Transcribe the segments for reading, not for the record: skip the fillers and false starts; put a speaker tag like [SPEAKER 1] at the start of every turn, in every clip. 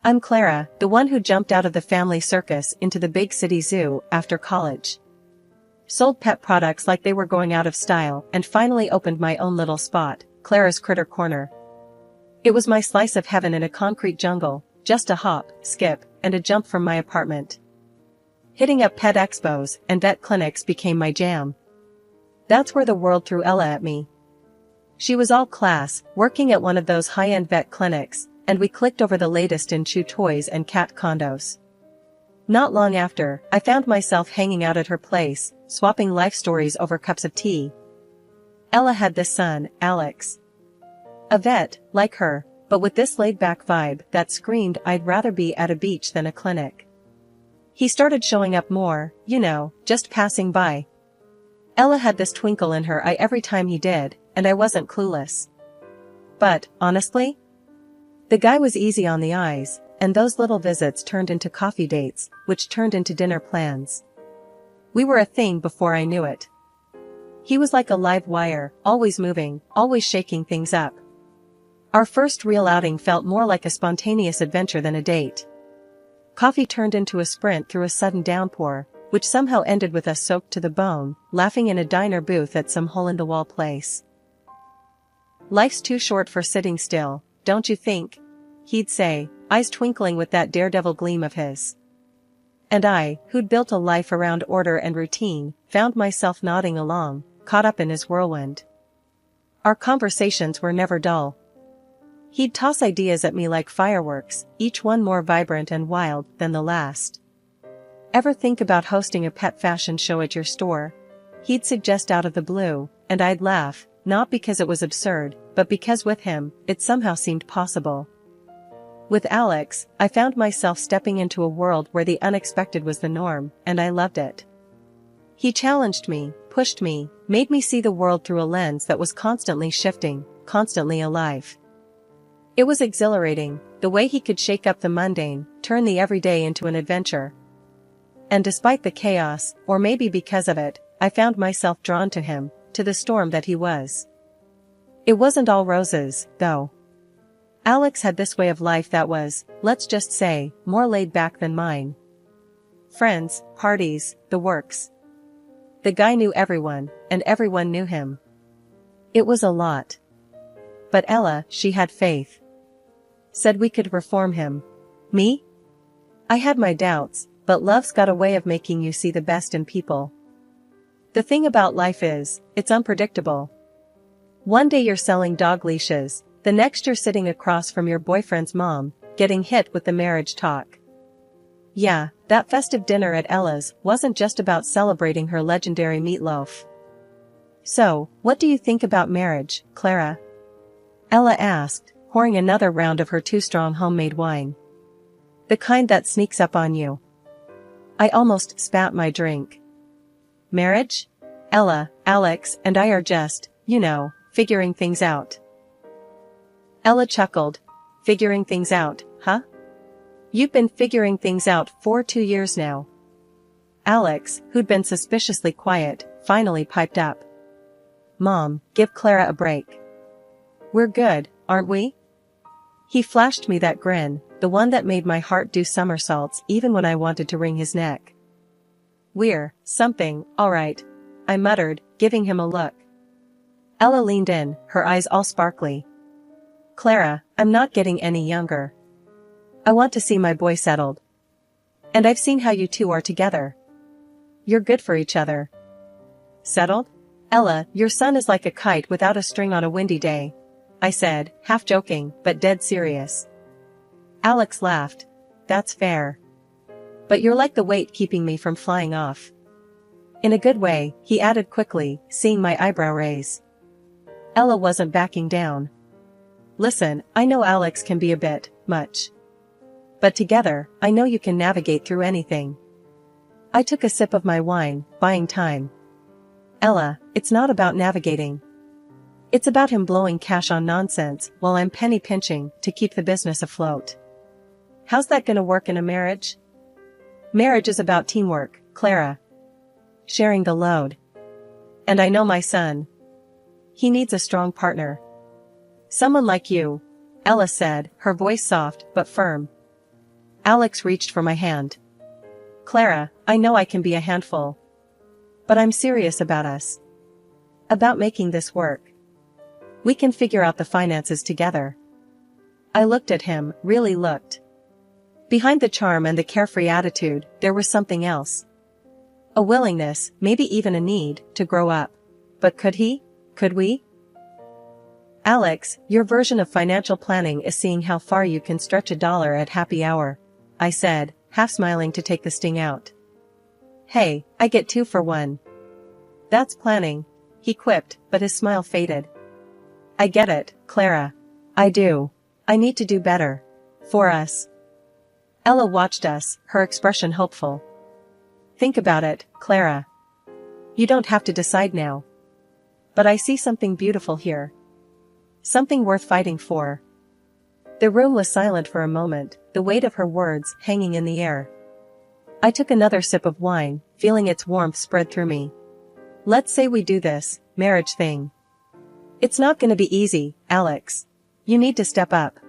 [SPEAKER 1] I'm Clara, the one who jumped out of the family circus into the big city zoo after college. Sold pet products like they were going out of style and finally opened my own little spot, Clara's Critter Corner. It was my slice of heaven in a concrete jungle, just a hop, skip, and a jump from my apartment. Hitting up pet expos and vet clinics became my jam. That's where the world threw Ella at me. She was all class, working at one of those high-end vet clinics, and we clicked over the latest in chew toys and cat condos. Not long after, I found myself hanging out at her place, swapping life stories over cups of tea. Ella had this son, Alex. A vet, like her, but with this laid-back vibe that screamed I'd rather be at a beach than a clinic. He started showing up more, just passing by. Ella had this twinkle in her eye every time he did, and I wasn't clueless. But, honestly, the guy was easy on the eyes, and those little visits turned into coffee dates, which turned into dinner plans. We were a thing before I knew it. He was like a live wire, always moving, always shaking things up. Our first real outing felt more like a spontaneous adventure than a date. Coffee turned into a sprint through a sudden downpour, which somehow ended with us soaked to the bone, laughing in a diner booth at some hole-in-the-wall place. "Life's too short for sitting still, don't you think?" he'd say, eyes twinkling with that daredevil gleam of his. And I, who'd built a life around order and routine, found myself nodding along, caught up in his whirlwind. Our conversations were never dull. He'd toss ideas at me like fireworks, each one more vibrant and wild than the last. "Ever think about hosting a pet fashion show at your store?" he'd suggest out of the blue, and I'd laugh, not because it was absurd, but because with him, it somehow seemed possible. With Alex, I found myself stepping into a world where the unexpected was the norm, and I loved it. He challenged me, pushed me, made me see the world through a lens that was constantly shifting, constantly alive. It was exhilarating, the way he could shake up the mundane, turn the everyday into an adventure. And despite the chaos, or maybe because of it, I found myself drawn to him, to the storm that he was. It wasn't all roses, though. Alex had this way of life that was, let's just say, more laid back than mine. Friends, parties, the works. The guy knew everyone, and everyone knew him. It was a lot. But Ella, she had faith. Said we could reform him. Me? I had my doubts, but love's got a way of making you see the best in people. The thing about life is, it's unpredictable. One day you're selling dog leashes, the next you're sitting across from your boyfriend's mom, getting hit with the marriage talk. Yeah, that festive dinner at Ella's wasn't just about celebrating her legendary meatloaf. "So, what do you think about marriage, Clara?" Ella asked, pouring another round of her too-strong homemade wine. "The kind that sneaks up on you." I almost spat my drink. "Marriage? Ella, Alex, and I are just, figuring things out." Ella chuckled. "Figuring things out, huh? You've been figuring things out for 2 years now." Alex, who'd been suspiciously quiet, finally piped up. "Mom, give Clara a break. We're good, aren't we?" He flashed me that grin, the one that made my heart do somersaults even when I wanted to wring his neck. "We're something, all right," I muttered, giving him a look. Ella leaned in, her eyes all sparkly. "Clara, I'm not getting any younger. I want to see my boy settled. And I've seen how you two are together. You're good for each other." "Settled? Ella, your son is like a kite without a string on a windy day," I said, half joking, but dead serious. Alex laughed. "That's fair. But you're like the weight keeping me from flying off." "In a good way," he added quickly, seeing my eyebrow raise. Ella wasn't backing down. "Listen, I know Alex can be a bit much. But together, I know you can navigate through anything." I took a sip of my wine, buying time. "Ella, it's not about navigating. It's about him blowing cash on nonsense while I'm penny pinching to keep the business afloat. How's that gonna work in a marriage?" "Marriage is about teamwork, Clara. Sharing the load. And I know my son. He needs a strong partner. Someone like you," Ella said, her voice soft but firm. Alex reached for my hand. Clara, I know I can be a handful. But I'm serious about us. About making this work. We can figure out the finances together. I looked at him, really looked. Behind the charm and the carefree attitude, there was something else. A willingness, maybe even a need, to grow up. But could he? Could we? Alex, your version of financial planning is seeing how far you can stretch $1 at happy hour, I said, half smiling to take the sting out. Hey, I get 2 for 1. That's planning, he quipped, but his smile faded. I get it, Clara. I do. I need to do better. For us. Ella watched us, her expression hopeful. Think about it, Clara. You don't have to decide now. But I see something beautiful here. Something worth fighting for. The room was silent for a moment, the weight of her words hanging in the air. I took another sip of wine, feeling its warmth spread through me. Let's say we do this marriage thing. It's not gonna be easy, Alex. You need to step up.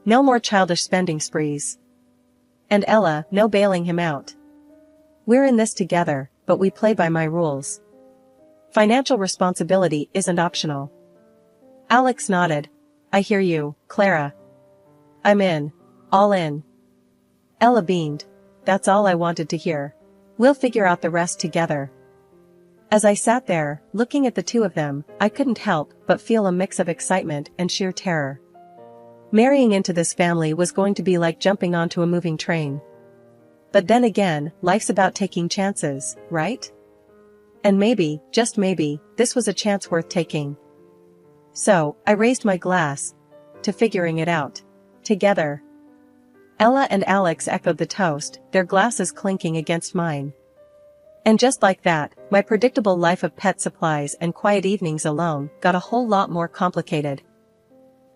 [SPEAKER 1] No more childish spending sprees. And Ella, no bailing him out. We're in this together, but we play by my rules. Financial responsibility isn't optional. Alex nodded. I hear you, Clara. I'm in. All in. Ella beamed. That's all I wanted to hear. We'll figure out the rest together. As I sat there, looking at the two of them, I couldn't help but feel a mix of excitement and sheer terror. Marrying into this family was going to be like jumping onto a moving train. But then again, life's about taking chances, right? And maybe, just maybe, this was a chance worth taking. So, I raised my glass to figuring it out together. Ella and Alex echoed the toast, their glasses clinking against mine. And just like that, my predictable life of pet supplies and quiet evenings alone got a whole lot more complicated.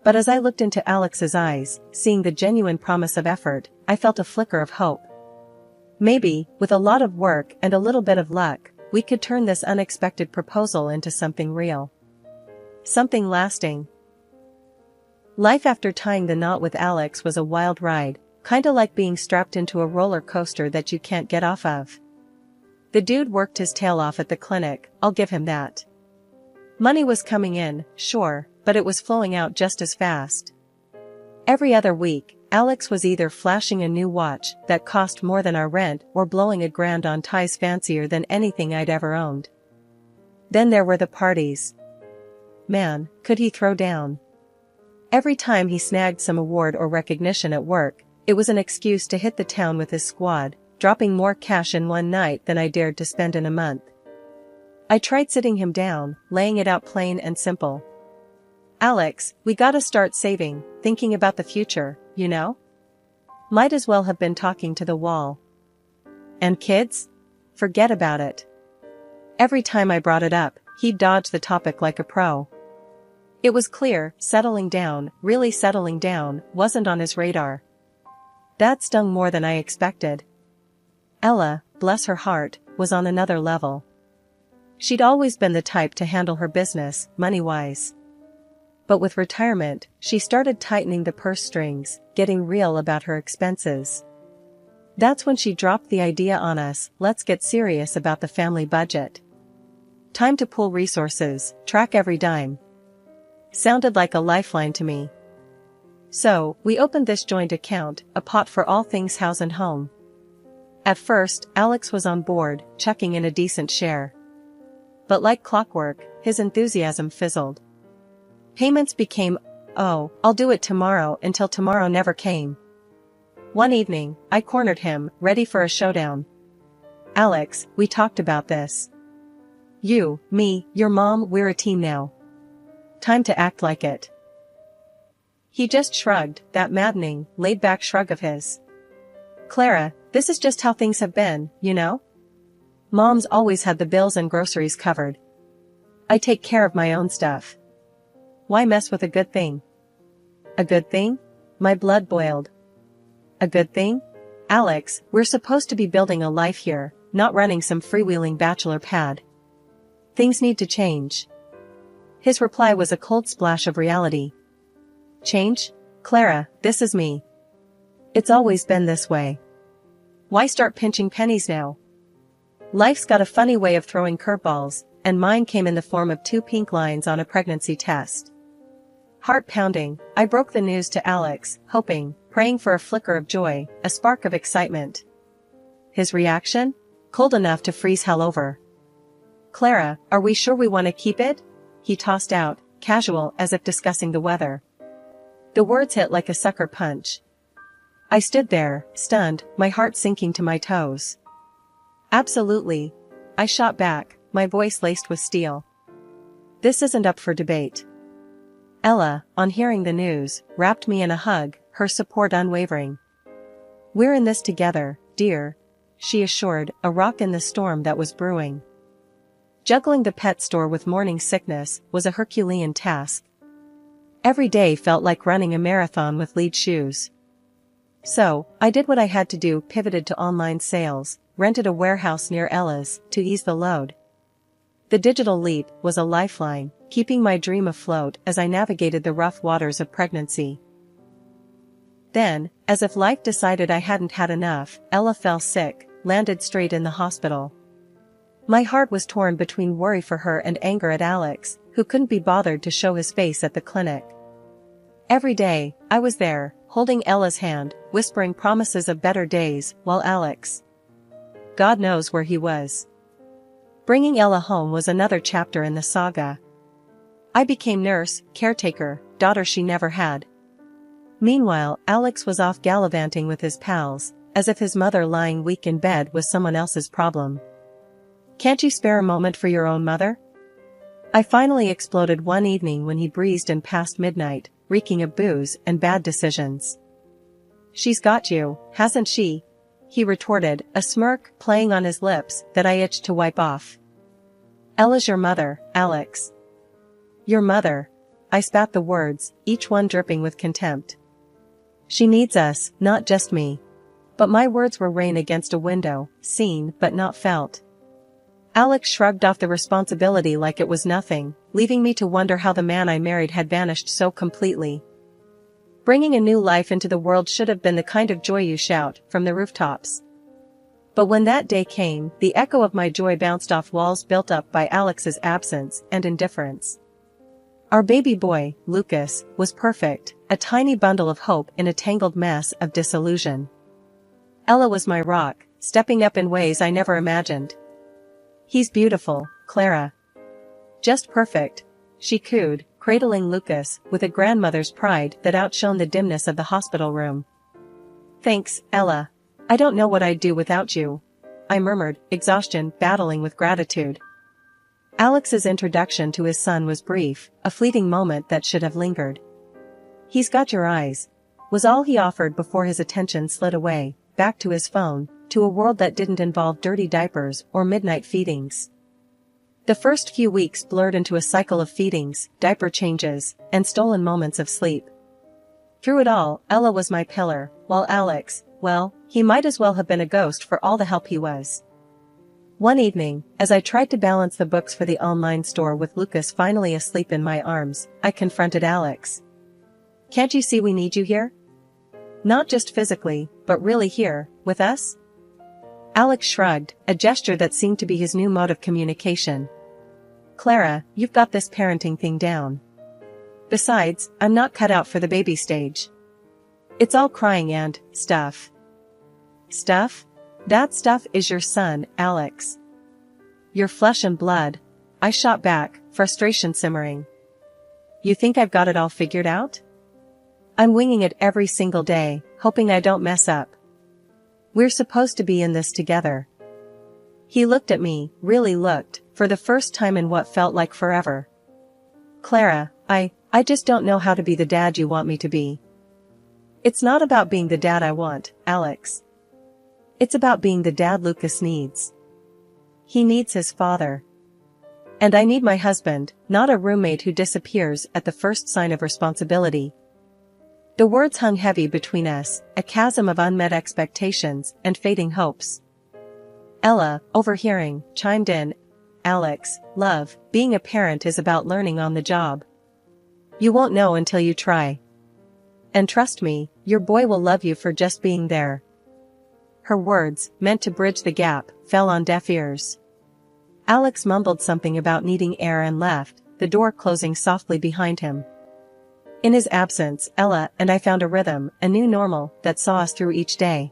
[SPEAKER 1] But as I looked into Alex's eyes, seeing the genuine promise of effort, I felt a flicker of hope. Maybe, with a lot of work and a little bit of luck, we could turn this unexpected proposal into something real. Something lasting. Life after tying the knot with Alex was a wild ride, kinda like being strapped into a roller coaster that you can't get off of. The dude worked his tail off at the clinic, I'll give him that. Money was coming in, sure, but it was flowing out just as fast. Every other week, Alex was either flashing a new watch that cost more than our rent or blowing $1,000 on ties fancier than anything I'd ever owned. Then there were the parties. Man, could he throw down. Every time he snagged some award or recognition at work, it was an excuse to hit the town with his squad, dropping more cash in one night than I dared to spend in a month. I tried sitting him down, laying it out plain and simple. Alex, we gotta start saving, thinking about the future, you know? Might as well have been talking to the wall. And kids? Forget about it. Every time I brought it up, he'd dodge the topic like a pro. It was clear, settling down, really settling down, wasn't on his radar. That stung more than I expected. Ella, bless her heart, was on another level. She'd always been the type to handle her business, money-wise. But with retirement, she started tightening the purse strings, getting real about her expenses. That's when she dropped the idea on us, let's get serious about the family budget. Time to pool resources, track every dime. Sounded like a lifeline to me. So, we opened this joint account, a pot for all things house and home. At first, Alex was on board, chucking in a decent share. But like clockwork, his enthusiasm fizzled. Payments became, oh, I'll do it tomorrow, until tomorrow never came. One evening, I cornered him, ready for a showdown. Alex, we talked about this. You, me, your mom, we're a team now. Time to act like it. He just shrugged, that maddening, laid-back shrug of his. Clara, this is just how things have been, you know? Mom's always had the bills and groceries covered. I take care of my own stuff. Why mess with a good thing? A good thing? My blood boiled. A good thing? Alex, we're supposed to be building a life here, not running some freewheeling bachelor pad. Things need to change. His reply was a cold splash of reality. Change? Clara, this is me. It's always been this way. Why start pinching pennies now? Life's got a funny way of throwing curveballs, and mine came in the form of 2 pink lines on a pregnancy test. Heart pounding, I broke the news to Alex, hoping, praying for a flicker of joy, a spark of excitement. His reaction? Cold enough to freeze hell over. "Clara, are we sure we want to keep it?" he tossed out, casual as if discussing the weather. The words hit like a sucker punch. I stood there, stunned, my heart sinking to my toes. "Absolutely," I shot back, my voice laced with steel. "This isn't up for debate." Ella, on hearing the news, wrapped me in a hug, her support unwavering. "We're in this together, dear," she assured, a rock in the storm that was brewing. Juggling the pet store with morning sickness was a Herculean task. Every day felt like running a marathon with lead shoes. So, I did what I had to do, pivoted to online sales, rented a warehouse near Ella's, to ease the load. The digital leap was a lifeline, keeping my dream afloat as I navigated the rough waters of pregnancy. Then, as if life decided I hadn't had enough, Ella fell sick, landed straight in the hospital. My heart was torn between worry for her and anger at Alex, who couldn't be bothered to show his face at the clinic. Every day, I was there, holding Ella's hand, whispering promises of better days, while Alex, God knows where he was. Bringing Ella home was another chapter in the saga. I became nurse, caretaker, daughter she never had. Meanwhile, Alex was off gallivanting with his pals, as if his mother lying weak in bed was someone else's problem. "Can't you spare a moment for your own mother?" I finally exploded one evening when he breezed in past midnight, reeking of booze and bad decisions. "She's got you, hasn't she?" he retorted, a smirk playing on his lips that I itched to wipe off. "Ella's your mother, Alex." "Your mother." I spat the words, each one dripping with contempt. "She needs us, not just me." But my words were rain against a window, seen but not felt. Alex shrugged off the responsibility like it was nothing, leaving me to wonder how the man I married had vanished so completely. Bringing a new life into the world should have been the kind of joy you shout from the rooftops. But when that day came, the echo of my joy bounced off walls built up by Alex's absence and indifference. Our baby boy, Lucas, was perfect, a tiny bundle of hope in a tangled mess of disillusion. Ella was my rock, stepping up in ways I never imagined. "He's beautiful, Clara." "Just perfect," she cooed, cradling Lucas with a grandmother's pride that outshone the dimness of the hospital room. "Thanks, Ella. I don't know what I'd do without you," I murmured, exhaustion battling with gratitude. Alex's introduction to his son was brief, a fleeting moment that should have lingered. "He's got your eyes," was all he offered before his attention slid away, back to his phone, to a world that didn't involve dirty diapers or midnight feedings. The first few weeks blurred into a cycle of feedings, diaper changes, and stolen moments of sleep. Through it all, Ella was my pillar, while Alex, well, he might as well have been a ghost for all the help he was. One evening, as I tried to balance the books for the online store with Lucas finally asleep in my arms, I confronted Alex. "Can't you see we need you here? Not just physically, but really here, with us?" Alex shrugged, a gesture that seemed to be his new mode of communication. "Clara, you've got this parenting thing down. Besides, I'm not cut out for the baby stage. It's all crying and stuff." "Stuff? That stuff is your son, Alex. Your flesh and blood," I shot back, frustration simmering. "You think I've got it all figured out? I'm winging it every single day, hoping I don't mess up. We're supposed to be in this together." He looked at me, really looked, for the first time in what felt like forever. "Clara, I just don't know how to be the dad you want me to be." "It's not about being the dad I want, Alex. It's about being the dad Lucas needs. He needs his father. And I need my husband, not a roommate who disappears at the first sign of responsibility." The words hung heavy between us, a chasm of unmet expectations and fading hopes. Ella, overhearing, chimed in, "Alex, love, being a parent is about learning on the job. You won't know until you try." And trust me, your boy will love you for just being there." Her words, meant to bridge the gap, fell on deaf ears. Alex mumbled something about needing air and left, the door closing softly behind him. In his absence, Ella and I found a rhythm, a new normal, that saw us through each day.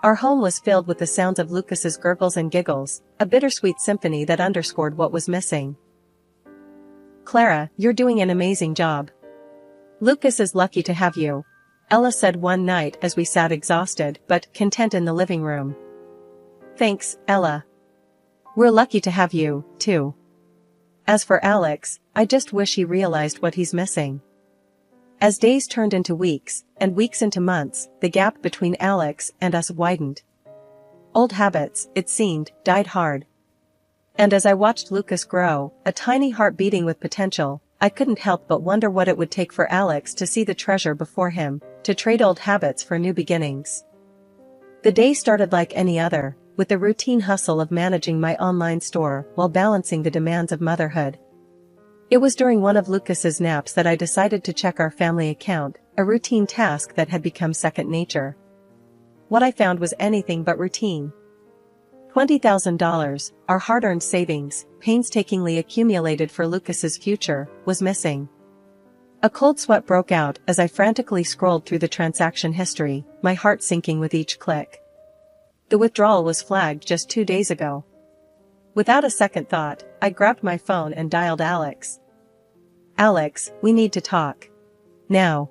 [SPEAKER 1] Our home was filled with the sounds of Lucas's gurgles and giggles, a bittersweet symphony that underscored what was missing. "Clara, you're doing an amazing job. Lucas is lucky to have you," Ella said one night as we sat exhausted but content in the living room. "Thanks, Ella. We're lucky to have you, too." As for Alex, I just wish he realized what he's missing. As days turned into weeks, and weeks into months, the gap between Alex and us widened. Old habits, it seemed, died hard. And as I watched Lucas grow, a tiny heart beating with potential, I couldn't help but wonder what it would take for Alex to see the treasure before him, to trade old habits for new beginnings. The day started like any other, with the routine hustle of managing my online store while balancing the demands of motherhood. It was during one of Lucas's naps that I decided to check our family account, a routine task that had become second nature. What I found was anything but routine. $20,000, our hard-earned savings, painstakingly accumulated for Lucas's future, was missing. A cold sweat broke out as I frantically scrolled through the transaction history, my heart sinking with each click. The withdrawal was flagged just 2 days ago. Without a second thought, I grabbed my phone and dialed Alex. "Alex, we need to talk. Now."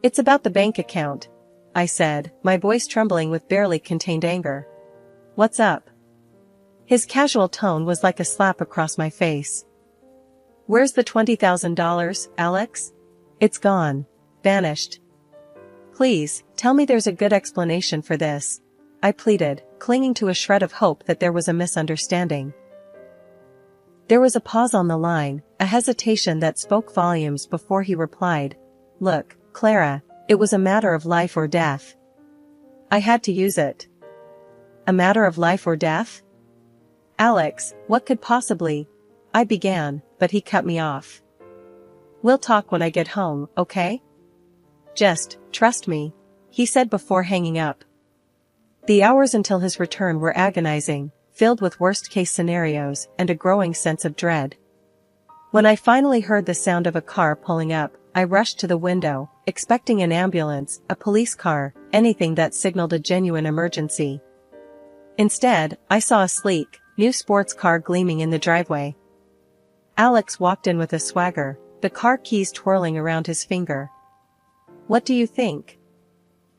[SPEAKER 1] "It's about the bank account," I said, my voice trembling with barely contained anger. "What's up?" His casual tone was like a slap across my face. "Where's the $20,000, Alex? It's gone. Vanished. Please, tell me there's a good explanation for this," I pleaded, clinging to a shred of hope that there was a misunderstanding. There was a pause on the line, a hesitation that spoke volumes before he replied. "Look, Clara, it was a matter of life or death. I had to use it." "A matter of life or death?" "Alex, what could possibly—" I began, but he cut me off. "We'll talk when I get home, okay? Just, trust me," he said before hanging up. The hours until his return were agonizing, filled with worst-case scenarios and a growing sense of dread. When I finally heard the sound of a car pulling up, I rushed to the window, expecting an ambulance, a police car, anything that signaled a genuine emergency. Instead, I saw a sleek, new sports car gleaming in the driveway. Alex walked in with a swagger, the car keys twirling around his finger. "What do you think?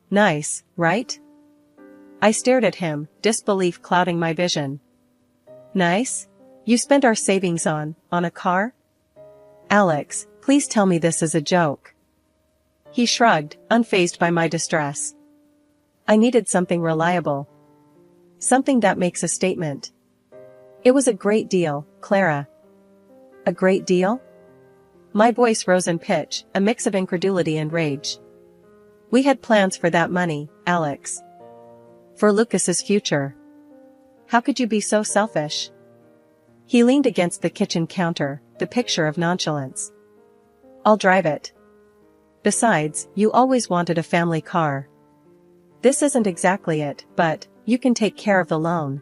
[SPEAKER 1] Nice, right?" I stared at him, disbelief clouding my vision. "Nice? You spent our savings on a car? Alex, please tell me this is a joke." He shrugged, unfazed by my distress. I needed something reliable. Something that makes a statement. "It was a great deal, Clara." "A great deal?" My voice rose in pitch, a mix of incredulity and rage. "We had plans for that money, Alex. For Lucas's future. How could you be so selfish?" He leaned against the kitchen counter, the picture of nonchalance. "I'll drive it. Besides, you always wanted a family car. This isn't exactly it, but you can take care of the loan.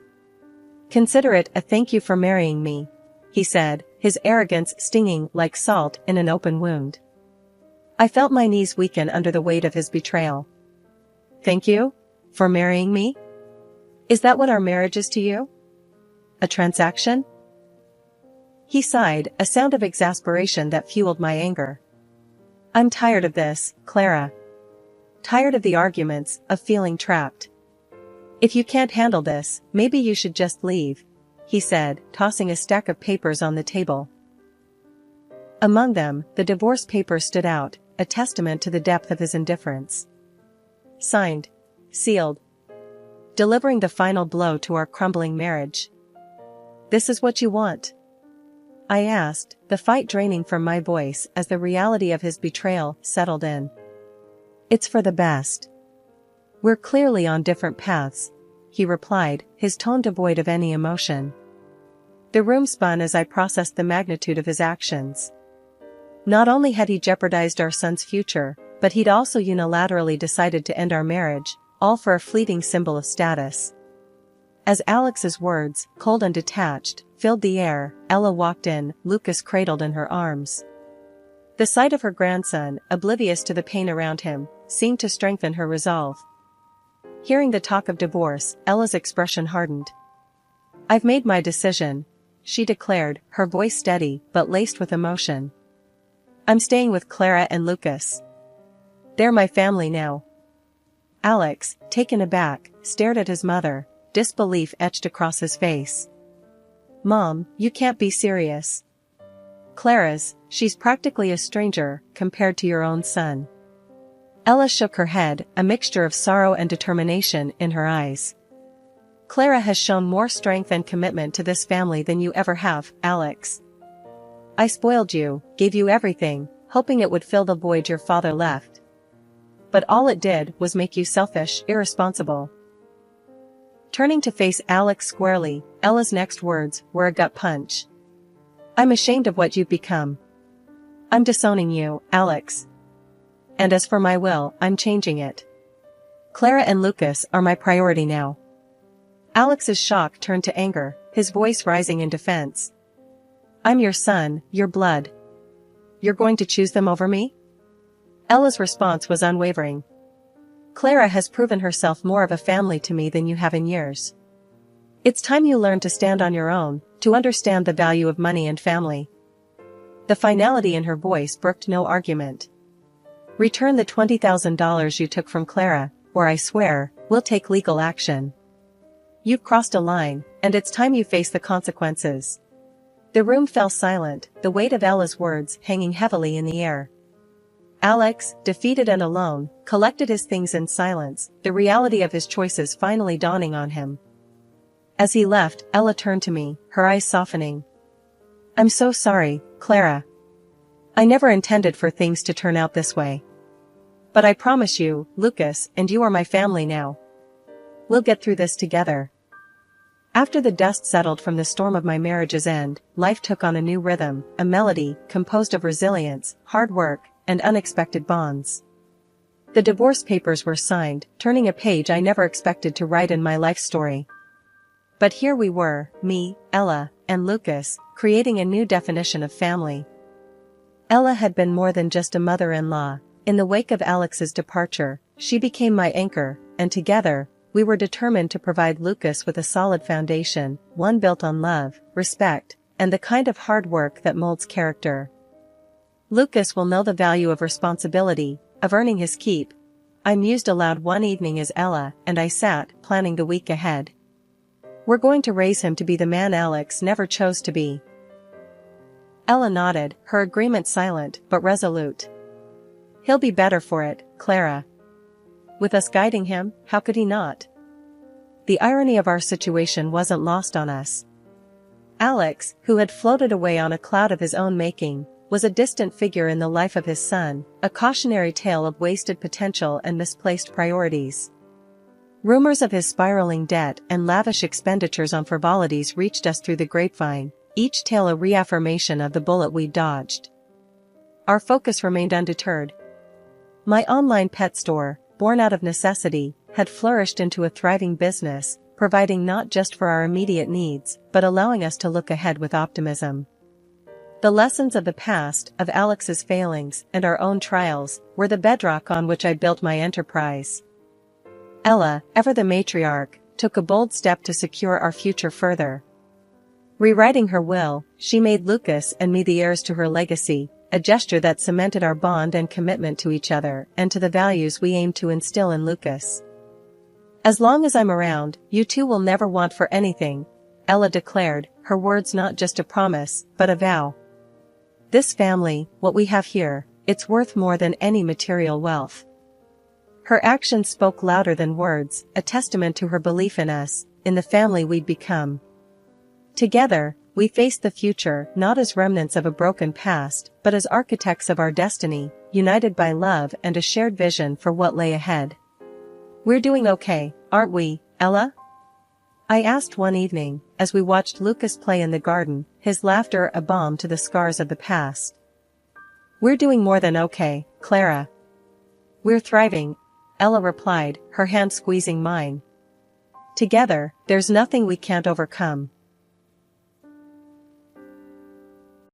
[SPEAKER 1] Consider it a thank you for marrying me," he said, his arrogance stinging like salt in an open wound. I felt my knees weaken under the weight of his betrayal. "Thank you? For marrying me? Is that what our marriage is to you? A transaction?" He sighed, a sound of exasperation that fueled my anger. "I'm tired of this, Clara. Tired of the arguments, of feeling trapped. If you can't handle this, maybe you should just leave," he said, tossing a stack of papers on the table. Among them, the divorce papers stood out, a testament to the depth of his indifference. Signed. Sealed. Delivering the final blow to our crumbling marriage. "This is what you want?" I asked, the fight draining from my voice as the reality of his betrayal settled in. "It's for the best. We're clearly on different paths," he replied, his tone devoid of any emotion. The room spun as I processed the magnitude of his actions. Not only had he jeopardized our son's future, but he'd also unilaterally decided to end our marriage, all for a fleeting symbol of status. As Alex's words, cold and detached, filled the air, Ella walked in, Lucas cradled in her arms. The sight of her grandson, oblivious to the pain around him, seemed to strengthen her resolve. Hearing the talk of divorce, Ella's expression hardened. "I've made my decision," she declared, her voice steady but laced with emotion. "I'm staying with Clara and Lucas. They're my family now." Alex, taken aback, stared at his mother, disbelief etched across his face. "Mom, you can't be serious." She's practically a stranger, compared to your own son." Ella shook her head, a mixture of sorrow and determination in her eyes. "Clara has shown more strength and commitment to this family than you ever have, Alex. I spoiled you, gave you everything, hoping it would fill the void your father left. But all it did was make you selfish, irresponsible." Turning to face Alex squarely, Ella's next words were a gut punch. "I'm ashamed of what you've become. I'm disowning you, Alex. And as for my will, I'm changing it. Clara and Lucas are my priority now." Alex's shock turned to anger, his voice rising in defense. "I'm your son, your blood. You're going to choose them over me?" Ella's response was unwavering. "Clara has proven herself more of a family to me than you have in years. It's time you learn to stand on your own, to understand the value of money and family." The finality in her voice brooked no argument. "Return the $20,000 you took from Clara, or I swear, we'll take legal action. You've crossed a line, and it's time you face the consequences." The room fell silent, the weight of Ella's words hanging heavily in the air. Alex, defeated and alone, collected his things in silence, the reality of his choices finally dawning on him. As he left, Ella turned to me, her eyes softening. "I'm so sorry, Clara. I never intended for things to turn out this way. But I promise you, Lucas and you are my family now. We'll get through this together." After the dust settled from the storm of my marriage's end, life took on a new rhythm, a melody composed of resilience, hard work, and unexpected bonds. The divorce papers were signed, turning a page I never expected to write in my life story. But here we were, me, Ella, and Lucas, creating a new definition of family. Ella had been more than just a mother-in-law. In the wake of Alex's departure, she became my anchor, and together, we were determined to provide Lucas with a solid foundation, one built on love, respect, and the kind of hard work that molds character. "Lucas will know the value of responsibility, of earning his keep," I mused aloud one evening as Ella and I sat, planning the week ahead. "We're going to raise him to be the man Alex never chose to be." Ella nodded, her agreement silent but resolute. "He'll be better for it, Clara. With us guiding him, how could he not?" The irony of our situation wasn't lost on us. Alex, who had floated away on a cloud of his own making, was a distant figure in the life of his son, a cautionary tale of wasted potential and misplaced priorities. Rumors of his spiraling debt and lavish expenditures on frivolities reached us through the grapevine, each tale a reaffirmation of the bullet we'd dodged. Our focus remained undeterred. My online pet store, born out of necessity, had flourished into a thriving business, providing not just for our immediate needs, but allowing us to look ahead with optimism. The lessons of the past, of Alex's failings, and our own trials, were the bedrock on which I built my enterprise. Ella, ever the matriarch, took a bold step to secure our future further. Rewriting her will, she made Lucas and me the heirs to her legacy, a gesture that cemented our bond and commitment to each other and to the values we aimed to instill in Lucas. "As long as I'm around, you two will never want for anything," Ella declared, her words not just a promise, but a vow. "This family, what we have here, it's worth more than any material wealth." Her actions spoke louder than words, a testament to her belief in us, in the family we'd become. Together, we faced the future not as remnants of a broken past, but as architects of our destiny, united by love and a shared vision for what lay ahead. "We're doing okay, aren't we, Ella?" I asked one evening, as we watched Lucas play in the garden, his laughter a balm to the scars of the past. "We're doing more than okay, Clara. We're thriving, Ella replied, her hand squeezing mine. Together, there's nothing we can't overcome.